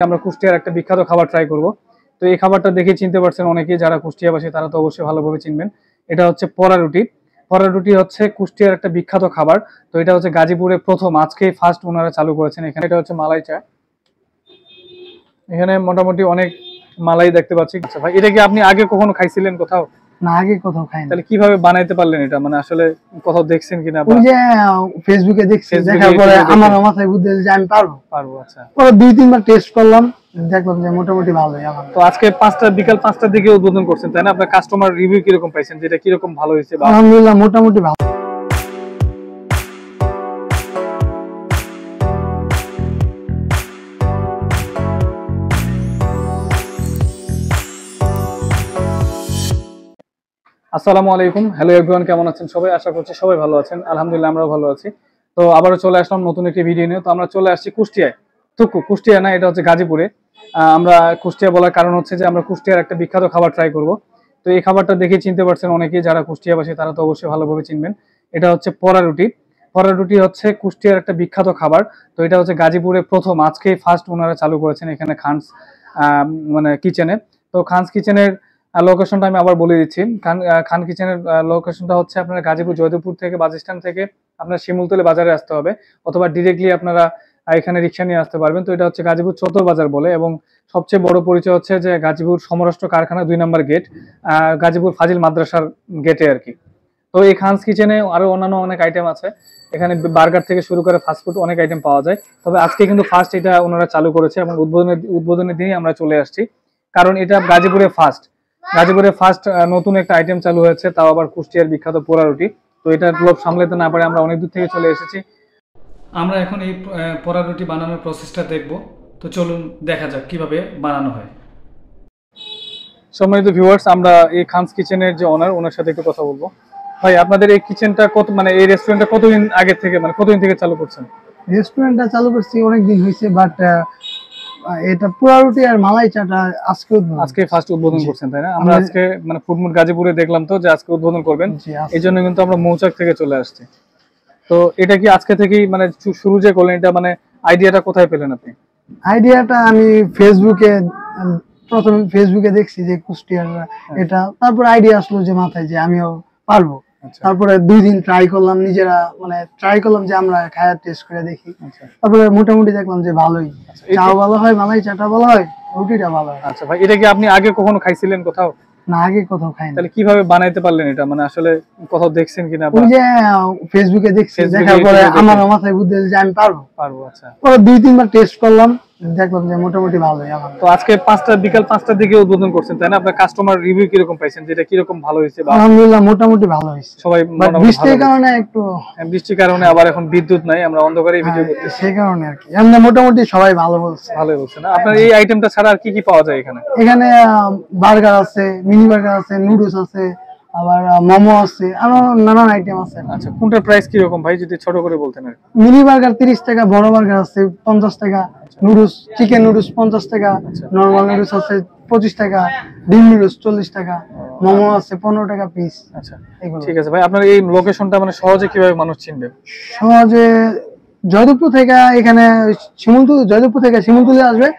আমরা কুষ্টিয়ার একটা বিখ্যাত খাবার ট্রাই করব। তো এই খাবারটা দেখে চিনতে পারছেন অনেকেই, যারা কুষ্টিয়াবাসী তারা তো অবশ্যই ভালোভাবে চিনবেন। এটা হচ্ছে পরা রুটি। পরা রুটি হচ্ছে কুষ্টিয়ার একটা বিখ্যাত খাবার। তো এটা হচ্ছে গাজীপুরে প্রথম, আজকেই ফার্স্ট ওনারা চালু করেছেন এখানে। এটা হচ্ছে মালাই চা। এখানে মোটামুটি অনেক মালাই দেখতে পাচ্ছি। আচ্ছা ভাই, এটা কি আপনি আগে কখনো খাইছিলেন কোথাও? না, আগে কোথাও খাইনি। তাহলে কিভাবে বানাইতে পারলেন এটা? মানে আসলে কোথাও দেখছেন কিনা? ওই যে ফেসবুকে দেখছি, দেখার পরে আমার মাথায় বুদ্ধি যে আমি পারবো। আচ্ছা, পরে 2-3 বার টেস্ট করলাম, দেখলাম যে মোটামুটি ভালোই। আমার তো আজকে বিকাল 5টার দিকে উদ্বোধন করছেন তাই না? আপনার কাস্টমার রিভিউ কিরকম পাইছেন, যেটা কিরকম ভালো হয়েছে? আলহামদুলিল্লাহ মোটামুটি ভালো। আসসালামু আলাইকুম, হ্যালো এভরিওয়ান, কেমন আছেন সবাই? আশা করছি সবাই ভালো আছেন। আলহামদুলিল্লাহ আমরাও ভালো আছি। তো আবারও চলে আসলাম নতুন একটি ভিডিও নিয়ে। তো আমরা চলে আসছি কুষ্টিয়ায়। কুষ্টিয়া না, এটা হচ্ছে গাজীপুরে। আমরা কুষ্টিয়া বলার কারণ হচ্ছে যে আমরা কুষ্টিয়ার একটা বিখ্যাত খাবার ট্রাই করব। তো এই খাবারটা দেখে চিনতে পারছেন অনেকেই, যারা কুষ্টিয়াবাসী তারা তো অবশ্যই ভালোভাবে চিনবেন। এটা হচ্ছে পরা রুটি। পরা রুটি হচ্ছে কুষ্টিয়ার একটা বিখ্যাত খাবার। তো এটা হচ্ছে গাজীপুরে প্রথম, আজকেই ফার্স্ট ওনারা চালু করেছেন এখানে খানস মানে কিচেনে। তো খানস কিচেনের লোকেশনটা আমি আবার বলে দিচ্ছি। খান কিচেনের লোকেশনটা হচ্ছে আপনার গাজীপুর জয়দেবপুর থেকে, বাস স্ট্যান্ড থেকে আপনার শিমুলতলী বাজারে আসতে হবে, অথবা ডিরেক্টলি আপনারা এখানে রিক্সা নিয়ে আসতে পারবেন। তো এটা হচ্ছে গাজীপুর চত্বর বাজার বলে, এবং সবচেয়ে বড় পরিচয় হচ্ছে যে গাজীপুর সমরাষ্ট্র কারখানা 2 নম্বর গেট, গাজীপুর ফাজিল মাদ্রাসার গেটে আর কি। তো এই খানস কিচেনে আরো অন্যান্য অনেক আইটেম আছে। এখানে বার্গার থেকে শুরু করে ফাস্টফুড অনেক আইটেম পাওয়া যায়। তবে আজকে কিন্তু ফার্স্ট এটা ওনারা চালু করেছে, এবং উদ্বোধনের দিনই আমরা চলে আসছি, কারণ এটা গাজীপুরে ফার্স্ট নতুন একটা আইটেম চালু হয়েছে, তাও আবার কুষ্টিয়ার বিখ্যাত পোড়া রুটি। তো এটার লোভ সামলাতে না পারে আমরা অনেক দূর থেকে চলে এসেছি। আমরা এখন এই পোড়া রুটি বানানোর প্রসেসটা দেখব। তো চলুন দেখা যাক কিভাবে বানানো হয়। সম্মানিত ভিউয়ার্স, আমরা এই খানস কিচেনের যে ওনার, ওনার সাথে একটু কথা বলবো। ভাই, আপনাদের এই কিচেনটা মানে এই রেস্টুরেন্টটা কতদিন আগে থেকে, মানে কতদিন থেকে চালু করছেন? রেস্টুরেন্টটা চালু করছি অনেক দিন হয়েছে, বাট এটা পোড়া রুটি আর মালাই চাটা আজকে ফার্স্ট উদ্বোধন করছেন তাই না? আমরা আজকে মানে ফুডমুড গাজীপুরে দেখলাম তো যে আজকে উদ্বোধন করবেন, এই জন্য কিন্তু আমরা মৌচাক থেকে চলে আসছি। তো এটা কি আজকে থেকেই মানে শুরু যে করলেন, এটা মানে আইডিয়াটা কোথায় পেলেন আপনি? আইডিয়াটা আমি প্রথমে ফেসবুকে দেখছি যে কুষ্টিয়ার এটা, তারপর আইডিয়া আসলো যে মাথায় যে আমিও পারবো। তারপরে 2 দিন ট্রাই করলাম, নিজেরা মানে ট্রাই করলাম যে আমরা খায়া টেস্ট করে দেখি। তারপরে মোটামুটি দেখলাম যে ভালোই, চাও ভালো হয়, মালাই চাটা ভালো হয়, রুটিটা ভালো হয়। আচ্ছা ভাই, এটা কি আপনি আগে কখনো খাইছিলেন কোথাও? না, আগে কোথাও খাইনি। তাহলে কিভাবে বানাইতে পারলেন এটা? মানে আসলে কোথাও দেখছেন কিনা? ওই যে ফেসবুকে দেখছি, দেখার পরে আমার মাথায় বুদ্ধি যে আমি পারবো। আচ্ছা, পরে 2-3 বার টেস্ট করলাম, দেখলাম যে মোটামুটি ভালোই। আমার তো আজকে বিকাল 5টার দিকে উদ্বোধন করছেন তাই না? আপনার কাস্টমার রিভিউ কিরকম পাইছেন, যেটা কিরকম ভালো হয়েছে? আলহামদুলিল্লাহ মোটামুটি ভালো হয়েছে। সবাই বৃষ্টির কারণে আবার এখন বিদ্যুৎ নাই, আমরা অন্ধকারে ভিডিও করতেছি, সেই কারণে আর কি। এমনি মোটামুটি সবাই ভালোই বলছে না? আপনার এই আইটেমটা ছাড়া আর কি কি পাওয়া যায় এখানে? এখানে বার্গার আছে, মিনি বার্গার আছে, নুডলস আছে, আবার মোমো আছে, আরো নানান আইটেম আছে। আচ্ছা, কোনটার প্রাইস কি রকম ভাই, যদি ছোট করে বলতেন? মিনি বার্গার 30 টাকা, বড় বার্গার আছে 50 টাকা, নুডলস চিকেন নুডলস 50 টাকা, নরমাল নুডলস আছে 25 টাকা, ডিম নুডলস 40 টাকা, মোমো আছে 15 টাকা পিস। আচ্ছা, ঠিক আছে ভাই, আপনার এই লোকেশনটা মানে সহজে কিভাবে মানুষ চিনবে? সহজে জয়দেবপুর থেকে এখানে জয়দেবপুর থেকে শিমুলতলী আসবে।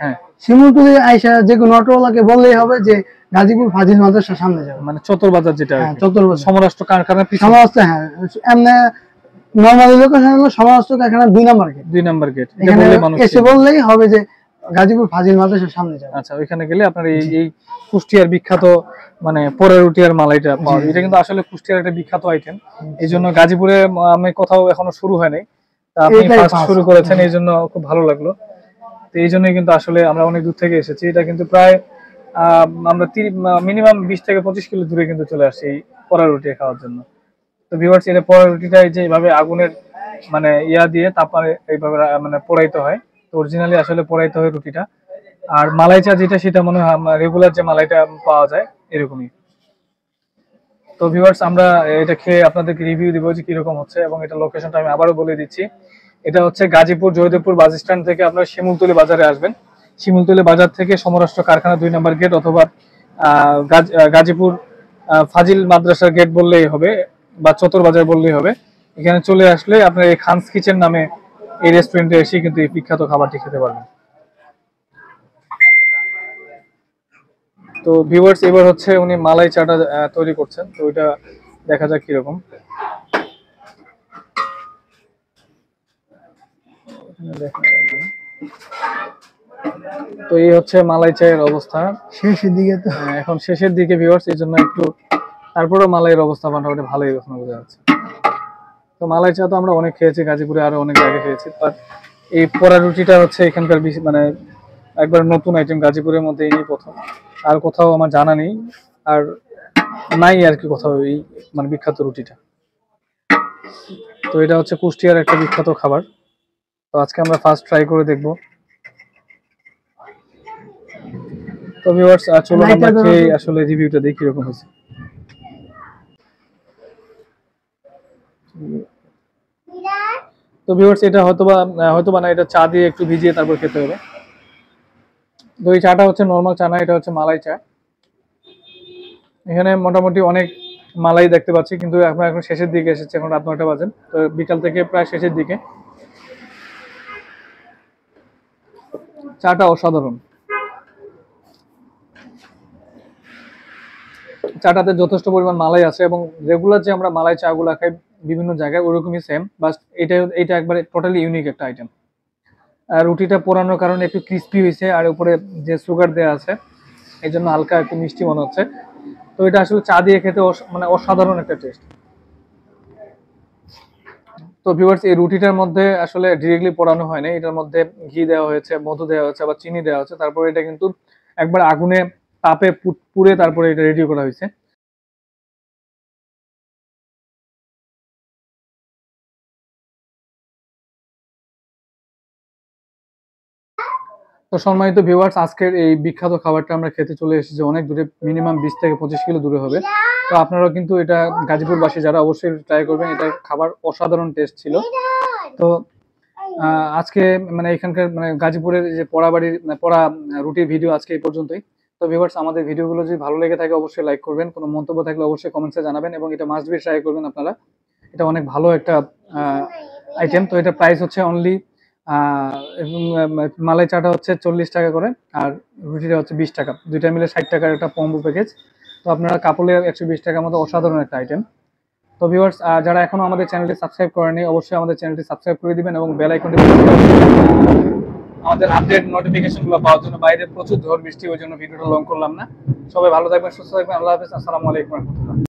শিমুলতলী আইসা যে কোনো অটোওয়ালাকে বললেই হবে যে গাজীপুর ফাজিল মাদ্রাসার সামনে যাবে, মানে চত্বর বাজার, যেটা চত্বর বাজার সমরাষ্ট্র কারখানার পিছনে। সমরাষ্ট্র, হ্যাঁ, এমনি নরমালি লোকেশন হলো সমরাষ্ট্র কারখানা 2 নম্বর গেট। 2 নম্বর গেট এসে বললেই হবে যে গাজীপুর ফাজিল মাদ্রাসার সামনে যাবে। আচ্ছা, ওইখানে গেলে আপনার এই কুষ্টিয়ার বিখ্যাত মানে পোড়া রুটি আর মালাইটা পাওয়া যায়। এটা কিন্তু আসলে কুষ্টিয়ার একটা বিখ্যাত আইটেম, এই জন্য গাজীপুরে আমি কোথাও এখনো শুরু হয় নাই, তা আপনি ফার্স্ট শুরু করেছেন, এই জন্য খুব ভালো লাগলো। তো এই জন্যই কিন্তু আসলে আমরা অনেক দূর থেকে এসেছি। এটা কিন্তু প্রায় আমরা মিনিমাম 20 থেকে 25 কিলো দূরে কিন্তু চলে আসছি এই পোড়া রুটি খাওয়ার জন্য। তো ভিউয়ার্স, এটা পোড়া রুটিটা যে এইভাবে আগুনের মানে দিয়ে তারপরে এইভাবে মানে পোড়াইতে হয়। তো অরিজিনালি আসলে পোড়াইতে হয় রুটিটা। আর মালাই চা যেটা, সেটা মনে হয় রেগুলার যে মালাইটা পাওয়া যায় এরকমই। তো ভিউয়ার্স, আমরা এটা খেয়ে আপনাদেরকে রিভিউ দিব যে কিরকম হচ্ছে, এবং এটা লোকেশনটা আমি আবারও বলে দিচ্ছি। এটা হচ্ছে গাজীপুর জয়দেবপুর বাস স্ট্যান্ড থেকে আপনারা শিমুলতলী বাজারে আসবেন। শিমুলতলী বাজার থেকে সমরাষ্ট্র কারখানা 2 নম্বর গেট, অথবা গাজীপুর ফাজিল মাদ্রাসার গেট বললেই হবে, বা চত্বর বাজার বললেই হবে। এখানে চলে আসলে আপনার এই খানস কিচেন নামে এই রেস্টুরেন্টে এসে কিন্তু এই বিখ্যাত খাবারটি খেতে পারবেন। তো ভিউয়ার্স এবার হচ্ছে উনি মালাই চাটা তৈরি করছেন, তো ওইটা দেখা যাক কিরকম। তো এই হচ্ছে মালাই চায়ের অবস্থা শেষের দিকে তো। এখন শেষের দিকে ভিউয়ার্স, এই জন্য একটু তারপরে মালাইয়ের অবস্থা মোটামুটি ভালোই এখন বোঝা যাচ্ছে। তো মালাই চা তো আমরা অনেক খেয়েছি, গাজীপুরে আরো অনেক জায়গায় খেয়েছি, বাট এই পোড়া রুটিটা হচ্ছে এখানকার মানে একবার নতুন আইটেম, গাজীপুরের মধ্যে এই প্রথম, আর কোথাও আমার জানা নেই, আর নাই আর কি কোথাও এই মানে বিখ্যাত রুটিটা। তো এটা হচ্ছে কুষ্টিয়ার একটা বিখ্যাত খাবার, তো আজকে আমরা ফার্স্ট ট্রাই করে দেখবো। তো ভিউয়ার্স চলুন আমরা খেয়ে আসলে রিভিউটা দেখি কিরকম হয়েছে। তো ভিউয়ার্স এটা হয়তোবা না, এটা চা দিয়ে একটু ভিজিয়ে তারপর খেতে হবে। তো এই চাটা হচ্ছে নরমাল চা না, এটা হচ্ছে মালাই চা। এখানে মোটামুটি অনেক মালাই দেখতে পাচ্ছি, কিন্তু আমরা এখন শেষের দিকে এসেছি, এখন রাত 9টা বাজে, তো বিকাল থেকে প্রায় শেষের দিকে। চাটা অসাধারণ, চাটাতে যথেষ্ট পরিমাণ মালাই আছে, এবং রেগুলার যে আমরা মালাই চা গুলা খাই বিভিন্ন জায়গায় ওরকমই সেম, বাস এটা একবারে টোটালি ইউনিক একটা আইটেম। আর রুটিটা পোড়ানোর কারণে একটু ক্রিস্পি হয়েছে, আর উপরে যে সুগার দেওয়া আছে এই জন্য হালকা একটু মিষ্টি মনে হচ্ছে। তো এটা আসলে চা দিয়ে খেতে মানে অসাধারণ একটা টেস্ট। তো ভিউয়ার্স এই রুটিটার মধ্যে আসলে ডিরেক্টলি পোড়ানো হয় না, এটার মধ্যে ঘি দেওয়া হয়েছে, মধু দেওয়া হয়েছে, আবার চিনি দেওয়া হচ্ছে, তারপরে এটা কিন্তু একবার আগুনে তাপে পুড়ে তারপরে এটা রেডি করা হয়েছে। তো সম্মানিত ভিউয়ার্স, আজকের এই বিখ্যাত খাবারটা আমরা খেতে চলে এসেছি অনেক দূরে, মিনিমাম 20 থেকে 25 কিলো দূরে হবে। তো আপনারাও কিন্তু এটা গাজীপুরবাসী যারা অবশ্যই ট্রাই করবেন, এটা খাবার অসাধারণ টেস্ট ছিল। তো আজকে মানে এখানকার মানে গাজীপুরের যে পোড়া রুটির ভিডিও আজকে এই পর্যন্তই। তো ভিউয়ার্স আমাদের ভিডিওগুলো যদি ভালো লেগে থাকে অবশ্যই লাইক করবেন, কোনো মন্তব্য থাকলে অবশ্যই কমেন্টসে জানাবেন, এবং এটা মাস্ট বি ট্রাই করবেন আপনারা। এটা অনেক ভালো একটা আইটেম। তো এটা প্রাইস হচ্ছে অনলি মালাই চাটা হচ্ছে 40 টাকা করে, আর রুটিটা হচ্ছে 20 টাকা, দুইটা মিলে 60 টাকার একটা কম্বো প্যাকেজ। তো আপনারা কাপলে 120 টাকার মতো অসাধারণ একটা আইটেম। তো ভিউয়ার্স যারা এখনো আমাদের চ্যানেলটি সাবস্ক্রাইব করেনি অবশ্যই আমাদের চ্যানেলটি সাবস্ক্রাইব করে দিবেন, এবং বেল আইকনটি আমাদের আপডেট নোটিফিকেশনগুলো পাওয়ার জন্য। বাইরে প্রচুর ঝড় বৃষ্টি, ওই জন্য ভিডিওটা লং করলাম না। সবাই ভালো থাকবেন, সুস্থ থাকবেন, আল্লাহ হাফেজ, আসসালামু আলাইকুম।